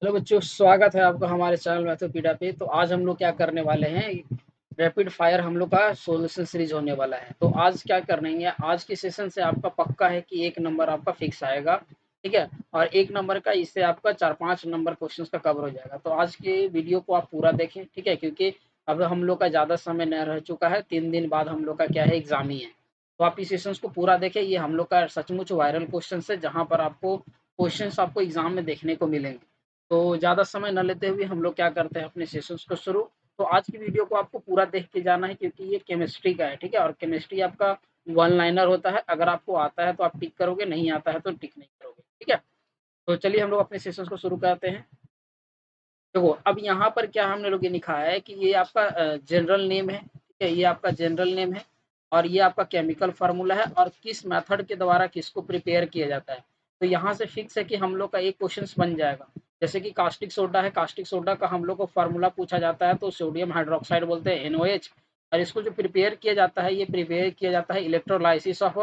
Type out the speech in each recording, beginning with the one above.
Hello बच्चों, स्वागत है आपका हमारे चैनल मैथोपीडिया पे। तो आज हम लोग क्या करने वाले हैं, रैपिड फायर हम लोग का सॉल्यूशन सीरीज होने वाला है। तो आज क्या करेंगे, आज के सेशन से आपका पक्का है कि 1 नंबर आपका फिक्स आएगा, ठीक है। और 1 नंबर का इससे आपका 4-5 नंबर क्वेश्चन का कवर हो जाएगा। तो आज के वीडियो को आप पूरा देखें, ठीक है, क्योंकि अब हम लोग का ज़्यादा समय न रह चुका है। 3 दिन बाद हम लोग का क्या है, एग्जाम ही है। तो आप इस सेशन को पूरा देखें। ये हम लोग का सचमुच वायरल क्वेश्चन है, जहाँ पर आपको क्वेश्चन आपको एग्जाम में देखने को मिलेंगे। तो ज़्यादा समय न लेते हुए हम लोग क्या करते हैं, अपने सेशंस को शुरू। तो आज की वीडियो को आपको पूरा देख के जाना है, क्योंकि ये केमिस्ट्री का है, ठीक है। और केमिस्ट्री आपका वन लाइनर होता है। अगर आपको आता है तो आप टिक करोगे, नहीं आता है तो टिक नहीं करोगे, ठीक है। तो चलिए हम लोग अपने सेशंस को शुरू करते हैं। देखो, अब यहाँ पर क्या हमने लोग ये लिखा है कि ये आपका जनरल नेम है, ठीक है। ये आपका जनरल नेम है और ये आपका केमिकल फार्मूला है और किस मेथड के द्वारा किसको प्रिपेयर किया जाता है। तो यहाँ से फिक्स है कि हम लोग का एक क्वेश्चन बन जाएगा। जैसे कि कास्टिक सोडा है, कास्टिक सोडा का हम लोग को फार्मूला पूछा जाता है तो सोडियम हाइड्रोक्साइड बोलते हैं, NOH। और इसको जो प्रिपेयर किया जाता है, ये प्रिपेयर किया जाता है इलेक्ट्रोलाइसिस ऑफ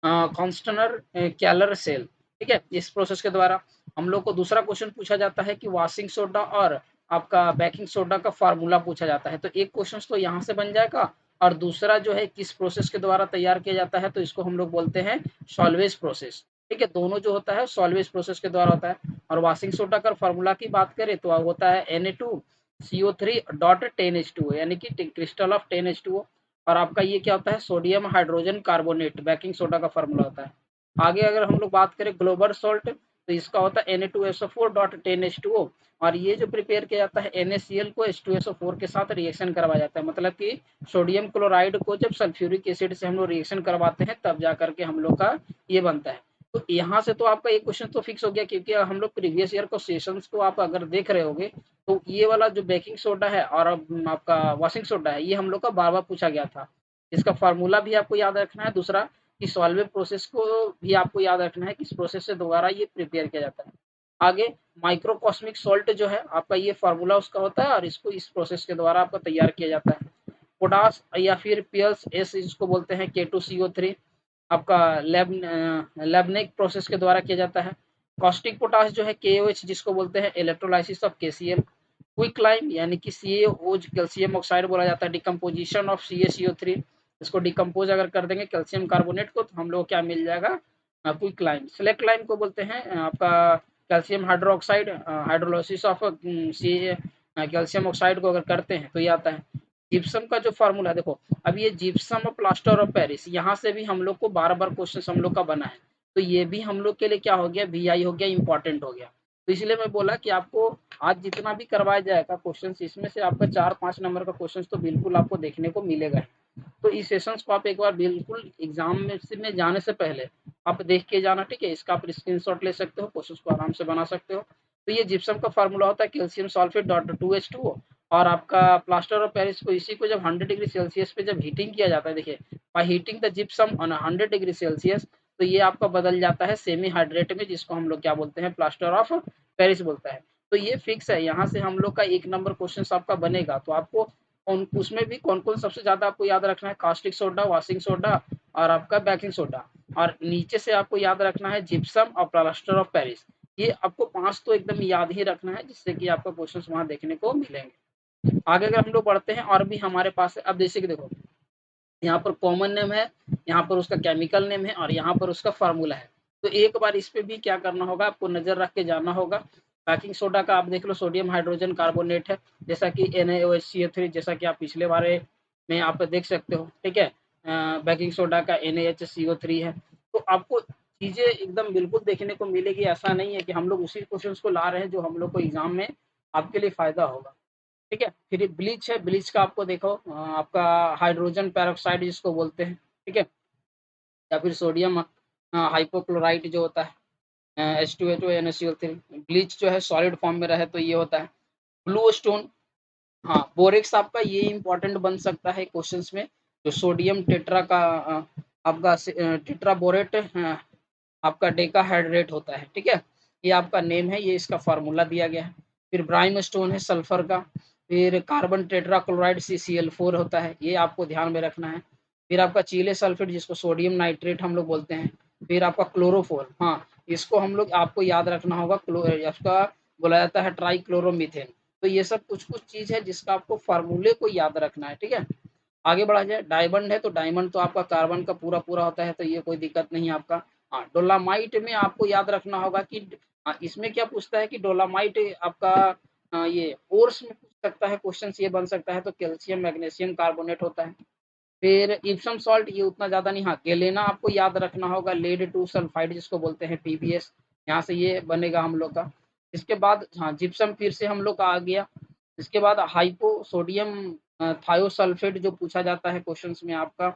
कॉन्स्टनर कैलर सेल, ठीक है। इस प्रोसेस के द्वारा हम लोग को दूसरा क्वेश्चन पूछा जाता है कि वॉशिंग सोडा और आपका बेकिंग सोडा का फार्मूला पूछा जाता है। तो एक क्वेश्चन तो यहाँ से बन जाएगा और दूसरा जो है किस प्रोसेस के द्वारा तैयार किया जाता है, तो इसको हम लोग बोलते हैं सॉल्वेज प्रोसेस, ठीक है। दोनों जो होता है सॉल्वेज प्रोसेस के द्वारा होता है। और वॉशिंग सोडा का फार्मूला की बात करें तो होता है Na2CO3.10H2O, यानी कि क्रिस्टल ऑफ 10H2O। और आपका ये क्या होता है, sodium hydrogen carbonate, baking soda का फार्मूला होता है। आगे अगर हम लोग बात करें ग्लोबल सॉल्ट, तो इसका होता है Na2SO4.10H2O। और ये जो प्रिपेयर किया जाता है NaCl को H2SO4 के साथ रिएक्शन करवाया जाता है। मतलब कि सोडियम क्लोराइड को जब सल्फ्यूरिक एसिड से हम लोग रिएक्शन करवाते हैं, तब जा करके हम लोग का ये बनता है। तो यहाँ से तो आपका एक क्वेश्चन तो फिक्स हो गया, क्योंकि हम लोग प्रीवियस ईयर को सेशंस को आप अगर देख रहे होगे, तो ये वाला जो बेकिंग सोडा है और आपका वॉशिंग सोडा है, ये हम लोग का बार बार पूछा गया था। इसका फार्मूला भी आपको याद रखना है। दूसरा कि सॉल्वेज प्रोसेस को भी आपको याद रखना है, किस प्रोसेस से दोबारा ये प्रिपेयर किया जाता है। आगे माइक्रोकॉस्मिक सॉल्ट जो है आपका, ये फार्मूला उसका होता है और इसको इस प्रोसेस के द्वारा आपका तैयार किया जाता है। पोटास या फिर पीएल्स एस, इसको बोलते हैं K2CO3, आपका लैबनेक प्रोसेस के द्वारा किया जाता है। कॉस्टिक पोटास जो है KOH, जिसको बोलते हैं electrolysis of KCl। Quick lime यानी कि CaO कैल्शियम ऑक्साइड बोला जाता है, डिकम्पोजिशन ऑफ CaCO3। इसको डिकम्पोज अगर कर देंगे कैल्शियम कार्बोनेट को, तो हम लोग क्या मिल जाएगा, क्विक लाइम। सिलेक्ट लाइम को बोलते हैं आपका calcium hydroxide, hydrolysis of C calcium oxide को अगर करते हैं तो ये आता है। जिप्सम का जो फार्मूला देखो, अब ये जिप्सम और प्लास्टर ऑफ पेरिस, यहाँ से भी हम लोग को बार बार क्वेश्चन हम लोग का बना है। तो ये भी हम लोग के लिए क्या हो गया, VI हो गया, इंपॉर्टेंट हो गया। तो इसलिए मैं बोला कि आपको आज जितना भी करवाया जाएगा क्वेश्चन, इसमें से आपका 4-5 नंबर का क्वेश्चन तो बिल्कुल आपको देखने को मिलेगा। तो इस सेशंस को आप एक बार बिल्कुल एग्जाम में जाने से पहले आप देख के जाना, ठीक है। इसका आप स्क्रीनशॉट ले सकते हो, क्वेश्चन को आराम से बना सकते हो। तो ये जिप्सम का फार्मूला होता है कैल्शियम सल्फेट डॉट 2H2O। और आपका प्लास्टर ऑफ पेरिस को, इसी को जब 100 डिग्री सेल्सियस पे जब हीटिंग किया जाता है, देखिए, by heating the gypsum on 100 degree Celsius, तो ये आपका बदल जाता है सेमी हाइड्रेट में, जिसको हम लोग क्या बोलते हैं, प्लास्टर ऑफ पेरिस बोलता है। तो ये फिक्स है, यहाँ से हम लोग का 1 नंबर क्वेश्चन आपका बनेगा। तो आपको उसमें भी कौन कौन सबसे ज्यादा आपको याद रखना है, कास्टिक सोडा, वॉशिंग सोडा और आपका बेकिंग सोडा। और नीचे से आपको याद रखना है जिप्सम और प्लास्टर ऑफ पेरिस। ये आपको 5 तो एकदम याद ही रखना है, जिससे कि आपको क्वेश्चन वहां देखने को मिलेंगे। आगे अगर हम लोग बढ़ते हैं, और भी हमारे पास है। अब जैसे कि देखो, यहाँ पर कॉमन नेम है, यहाँ पर उसका केमिकल नेम है और यहाँ पर उसका फार्मूला है। तो एक बार इस पे भी क्या करना होगा, आपको नजर रख के जाना होगा। बेकिंग सोडा का आप देख लो, सोडियम हाइड्रोजन कार्बोनेट है, जैसा कि NaOHCO3, जैसा कि आप पिछले बारे में आप देख सकते हो, ठीक है। बेकिंग सोडा का NaHCO3 है। तो आपको चीजें एकदम बिल्कुल देखने को मिलेगी। ऐसा नहीं है कि हम लोग उसी क्वेश्चन को ला रहे हैं जो हम लोग को एग्जाम में आपके लिए फायदा होगा, ठीक है। फिर ब्लीच है, ब्लीच का आपको देखो, आपका हाइड्रोजन पेरोक्साइड जिसको बोलते हैं, ठीक है। या फिर सोडियम हाइपोक्लोराइट जो होता है, H2HO NaCl3। ब्लीच जो है सॉलिड फॉर्म में रहे तो ये होता है। ब्लू स्टोन, हाँ, बोरेक्स आपका ये इंपॉर्टेंट बन सकता है क्वेश्चंस में। जो सोडियम टेट्रा का आपका टेट्राबोरेट आपका डेकाहाइड्रेट होता है, ठीक है। ये आपका नेम है, ये इसका फार्मूला दिया गया है। फिर ब्राइम स्टोन है सल्फर का। फिर कार्बन टेट्राक्लोराइड CCl4 होता है, ये आपको ध्यान में रखना है। फिर आपका चीले सल्फेट, जिसको सोडियम नाइट्रेट हम लोग बोलते हैं। फिर आपका क्लोरोफोर, हाँ, इसको हम लोग आपको याद रखना होगा। इसका बोला जाता है ट्राइक्लोरोमीथेन। तो ये सब कुछ-कुछ चीज़ है जिसका आपको फ़ॉर्मूले को याद रखना है, ठीक है? आगे बढ़ा जाए, डायमंड है तो डायमंड तो आपका कार्बन का पूरा-पूरा होता है, तो ये कोई दिक्कत नहीं है आपका। हाँ, डोलामाइट में आपको याद रखना होगा कि इसमें क्या पूछता है कि डोलामाइट आपका ये ओर्स में पूछ सकता है, क्वेश्चन्स ये बन सकता है तो कैल्शियम, मैग्नीशियम कार्बोनेट होता है। फिर इप्सम सॉल्ट ये उतना ज़्यादा नहीं, हाँ, गेलेना आपको याद रखना होगा, लेड 2 सल्फाइड जिसको बोलते हैं पीबीएस, यहाँ से ये बनेगा हम लोग का। इसके बाद हाँ, जिप्सम फिर से हम लोग का आ गया। इसके बाद हाइपो सोडियम थायोसल्फेट जो पूछा जाता है क्वेश्चंस में आपका।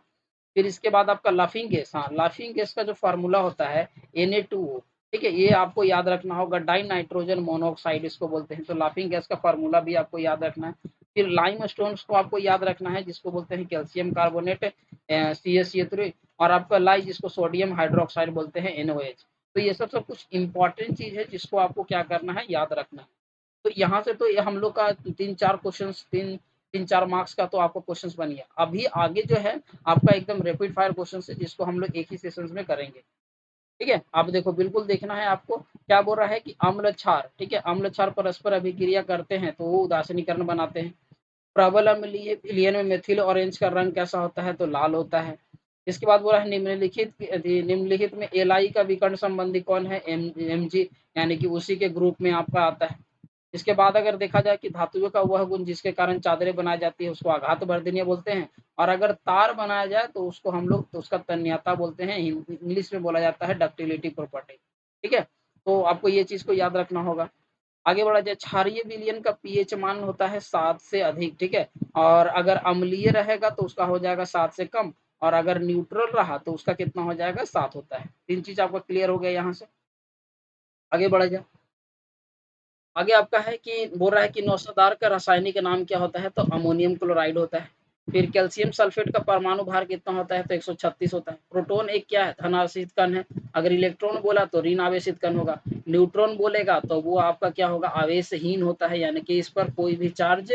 फिर इसके बाद आपका लाफिंग गैस, हाँ, लाफिंग गैस का जो फ़ॉर्मूला होता है Na2O, ठीक है? ये आपको याद रखना होगा, डाई नाइट्रोजन मोनोऑक्साइड इसको बोलते हैं, तो लाफिंग गैस का फ़ॉर्मूला भी आपको याद रखना है। फिर लाइमस्टोन्स को आपको याद रखना है जिसको बोलते हैं कैल्शियम कार्बोनेट CaCO3 और आपका लाइ जिसको सोडियम हाइड्रोक्साइड बोलते हैं NaOH। तो ये सब कुछ इम्पोर्टेंट चीज़ है जिसको आपको क्या करना है, याद रखना है। तो यहाँ से तो ये हम लोग का 3-4 क्वेश्चंस 3-4 मार्क्स का तो आपका क्वेश्चंस बन गया। अभी आगे जो है आपका एकदम रैपिड फायर क्वेश्चंस है जिसको हम लोग एक ही सेशंस में करेंगे। ठीक है? आप देखो बिल्कुल देखना है आपको, क्या बोल रहा है कि अम्ल क्षार, ठीक है? अम्ल क्षार परस्पर अभिक्रिया करते हैं तो वो उदासीनीकरण बनाते हैं। प्रबल अम्लीय विलयन में मेथिल ऑरेंज का रंग कैसा होता है? तो लाल होता है। इसके बाद बोला है निम्नलिखित में एल का विकर्ण संबंधी कौन है? Mg, यानी कि उसी के ग्रुप में आपका आता है। इसके बाद अगर देखा जाए कि धातुओं का वह गुण जिसके कारण चादरें बनाई जाती है उसको आघातवर्धनीय बोलते हैं, और अगर तार बनाया जाए तो उसको हम लोग तो उसका तन्यता बोलते हैं, इंग्लिश में बोला जाता है डक्टिलिटी प्रॉपर्टी। ठीक है? तो आपको ये चीज़ को याद रखना होगा। आगे बढ़ा जाए, क्षारीय विलयन का पीएच मान होता है 7 से अधिक, ठीक है? और अगर अम्लीय रहेगा तो उसका हो जाएगा 7 से कम, और अगर न्यूट्रल रहा तो उसका कितना हो जाएगा? 7 होता है। 3 चीज़ आपका क्लियर हो गया यहाँ से। आगे बढ़ा जाए, आगे आपका है कि बोल रहा है कि नौशादार का रासायनिक नाम क्या होता है? तो अमोनियम क्लोराइड होता है। फिर कैल्शियम सल्फेट का परमाणु भार कितना होता है? तो 136 होता है। प्रोटॉन एक क्या है? धनावेशित कण है। अगर इलेक्ट्रॉन बोला तो ऋण आवेशित कण होगा। न्यूट्रॉन बोलेगा तो वो आपका क्या होगा? आवेशहीन होता है, यानी कि इस पर कोई भी चार्ज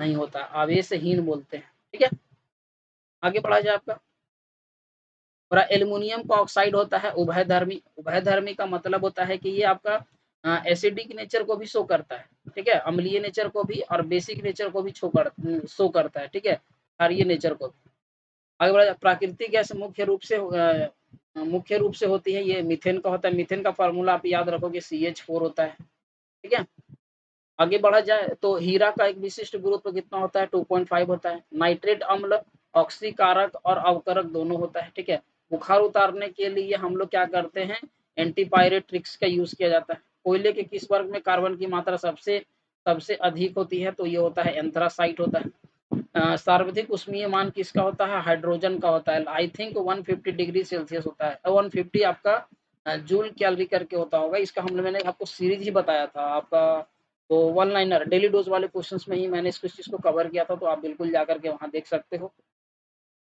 नहीं होता, आवेशहीन बोलते हैं। ठीक है? आगे बढ़ा जाए आपका, और एल्युमिनियम का ऑक्साइड होता है उभयधर्मी। उभयधर्मी का मतलब होता है कि ये आपका एसिडिक नेचर को भी शो करता है, ठीक है? अम्लीय नेचर को भी और बेसिक नेचर को भी शो करता है, ठीक है? क्षारीय नेचर को भी। आगे बढ़ा, प्राकृतिक गैस मुख्य रूप से होती है, ये मीथेन का होता है। मीथेन का फार्मूला आप याद रखोगे, CH4 होता है, ठीक है? आगे बढ़ा जाए तो हीरा का एक विशिष्ट गुरुत्व कितना होता है? 2.5 होता है। नाइट्रेट अम्ल ऑक्सीकारक और अवकरक दोनों होता है, ठीक है? बुखार उतारने के लिए हम लोग क्या करते हैं? एंटीपायरेट्रिक्स का यूज़ किया जाता है। कोयले के किस वर्ग में कार्बन की मात्रा सबसे सबसे अधिक होती है? तो ये होता है एंथ्रासाइट होता है। सर्वाधिक उष्मीय मान किसका होता है? हाइड्रोजन का होता है। आई थिंक 150 डिग्री सेल्सियस होता है। 150 आपका जूल कैलोरी करके होता होगा। इसका मैंने आपको सीरीज ही बताया था आपका, तो वन लाइनर डेली डोज वाले क्वेश्चंस में ही मैंने इस चीज़ को कवर किया था, तो आप बिल्कुल जाकर के वहाँ देख सकते हो।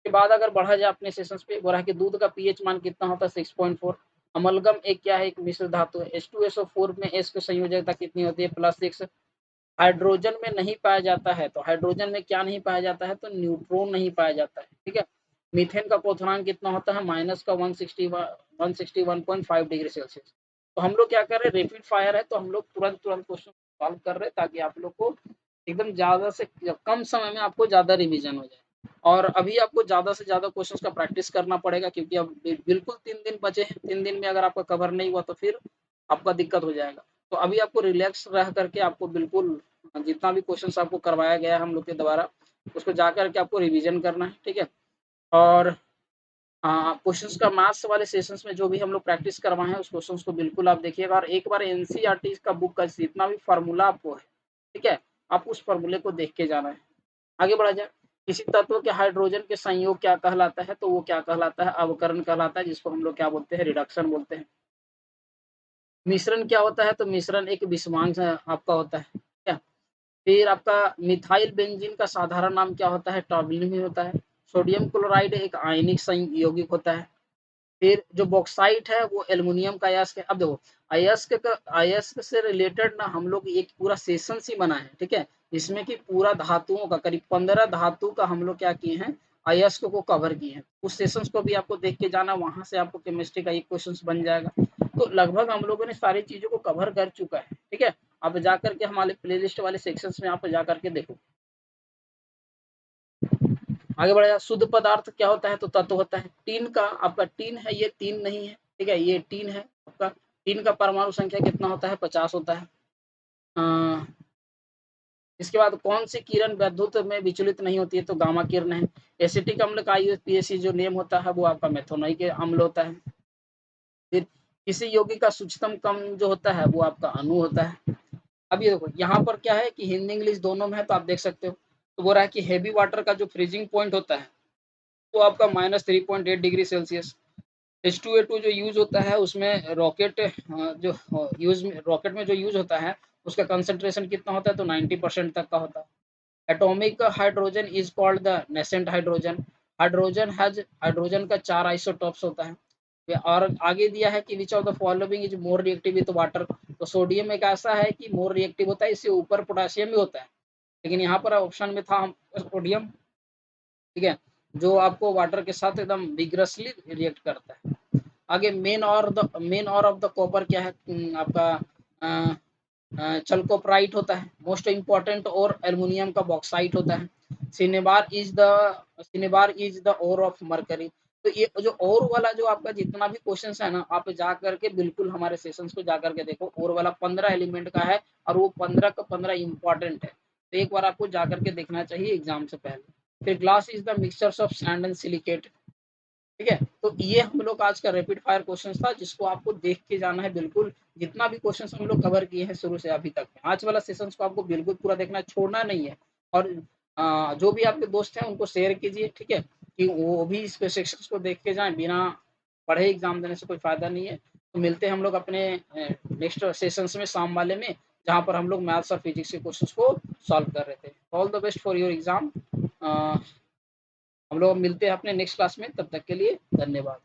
के बाद अगर बढ़ा जाए अपने सेशंस पे, बोला है कि दूध का पीएच मान कितना होता है? 6.4। अमलगम एक क्या है? एक मिश्र धातु है। H2SO4 में S की संयोजकता कितनी होती है? +6। हाइड्रोजन में नहीं पाया जाता है, तो हाइड्रोजन में क्या नहीं पाया जाता है? तो न्यूट्रॉन नहीं पाया जाता है, ठीक है? मीथेन का क्वथनांक कितना होता है? माइनस का 161.5 डिग्री सेल्सियस। तो हम लोग क्या कर रहे हैं? रैपिड फायर है तो हम लोग तुरंत क्वेश्चन सॉल्व कर रहे हैं ताकि आप लोग को एकदम ज़्यादा से कम समय में आपको ज़्यादा रिवीजन हो जाए। और अभी आपको ज़्यादा से ज़्यादा क्वेश्चंस का प्रैक्टिस करना पड़ेगा क्योंकि अब बिल्कुल 3 दिन बचे हैं। 3 दिन में अगर आपका कवर नहीं हुआ तो फिर आपका दिक्कत हो जाएगा। तो अभी आपको रिलैक्स रह करके आपको बिल्कुल जितना भी क्वेश्चंस आपको करवाया गया है हम लोग के द्वारा, उसको जाकर के आपको रिवीजन करना है, ठीक है? और क्वेश्चंस का मैथ्स वाले सेशंस में जो भी हम लोग प्रैक्टिस करवाए हैं उस क्वेश्चंस को बिल्कुल आप देखिएगा, और एक बार एनसीईआरटी का बुक का जितना भी फार्मूला आपको है, ठीक है? आप उस फार्मूले को देख के जाना है। आगे बढ़ा जाए, किसी तत्व के हाइड्रोजन के संयोग क्या कहलाता है? तो वो क्या कहलाता है? अवकरण कहलाता है, जिसको हम लोग क्या बोलते हैं? रिडक्शन बोलते हैं। मिश्रण क्या होता है? तो मिश्रण एक विषमांश आपका होता है, ठीक है? फिर आपका मिथाइल बेंजीन का साधारण नाम क्या होता है? टॉल्यूनि होता है। सोडियम क्लोराइड एक आयनिक संयौगिक होता है। फिर जो बॉक्साइट है वो एल्युमिनियम का अयस्क है। अब देखो, अयस्क से रिलेटेड ना हम लोग एक पूरा सेशन ही बना है, ठीक है? इसमें कि पूरा धातुओं का करीब 15 धातु का हम लोग क्या किए हैं? अयस्क को कवर किए हैं। उस सेशंस को भी आपको देख के जाना, वहां से आपको केमिस्ट्री का एक क्वेश्चन बन जाएगा। तो लगभग हम लोगों ने सारी चीजों को कवर कर चुका है, ठीक है? आप जा करके हमारे प्लेलिस्ट वाले सेक्शंस में आप जा करके देखो। आगे बढ़ेगा, शुद्ध पदार्थ क्या होता है? तो तत्व होता है। टीन का आपका टीन है, ये तीन नहीं है, ठीक है, ये टीन है आपका। टीन का परमाणु संख्या कितना होता है? 50 होता है। इसके बाद कौन सी किरण विद्युत में विचलित नहीं होती है? तो गामा किरण है। एसिटिक अम्ल का आईयूपीएसी जो नेम होता है वो आपका मेथोनाइक अम्ल होता है। फिर किसी यौगिक का सूक्ष्मतम कण जो होता है वो आपका अणु होता है। अब ये देखो यहाँ पर क्या है कि हिंदी इंग्लिश दोनों में है, तो आप देख सकते हो। तो बोल रहा है कि हेवी वाटर का जो फ्रीजिंग पॉइंट होता है वो आपका -3.8 डिग्री सेल्सियस। H2A2 जो यूज होता है उसमें रॉकेट जो यूज रॉकेट में जो यूज होता है उसका कंसंट्रेशन कितना होता है? तो 90% तक का होता है। Atomic hydrogen is called the nascent hydrogen. Hydrogen का 4 आइसोटॉप्स होता है। और आगे दिया है कि which of the following is more reactive with water. तो सोडियम एक ऐसा है कि मोर रिएक्टिव होता है, इससे ऊपर पोटेशियम भी होता है, लेकिन यहाँ पर ऑप्शन में था सोडियम, ठीक है, जो आपको वाटर के साथ एकदम विग्रसली रिएक्ट करता है। आगे मेन और ऑफ द कॉपर क्या है? आपका चल्कोप्राइट होता है। मोस्ट इंपॉर्टेंट और एल्युमिनियम का बॉक्साइट होता है। Cinnabar is the ore of mercury. तो ये जो और वाला जो आपका जितना भी क्वेश्चन है ना, आप जा करके बिल्कुल हमारे सेशंस को जा करके देखो। और वाला 15 एलिमेंट का है और वो 15 का 15 इंपॉर्टेंट है, तो एक बार आपको जा करके देखना चाहिए एग्जाम से पहले। फिर glass is the mixtures of sand and silicate, ठीक है। तो ये हम लोग आज का रैपिड फायर क्वेश्चन था जिसको आपको देख के जाना है बिल्कुल। जितना भी क्वेश्चन हम लोग कवर किए हैं शुरू से अभी तक, आज वाला सेशन को आपको बिल्कुल पूरा देखना है, छोड़ना नहीं है। और जो भी आपके दोस्त हैं उनको शेयर कीजिए, ठीक है, कि वो भी इस सेक्शन को देख के जाएं। बिना पढ़े एग्जाम देने से कोई फायदा नहीं है। तो मिलते हैं हम लोग अपने नेक्स्ट सेशंस में, शाम वाले में, जहाँ पर हम लोग मैथ्स और फिजिक्स के क्वेश्चन को सॉल्व कर रहे थे। All the best for your exam. हम लोग मिलते हैं अपने नेक्स्ट क्लास में, तब तक के लिए धन्यवाद।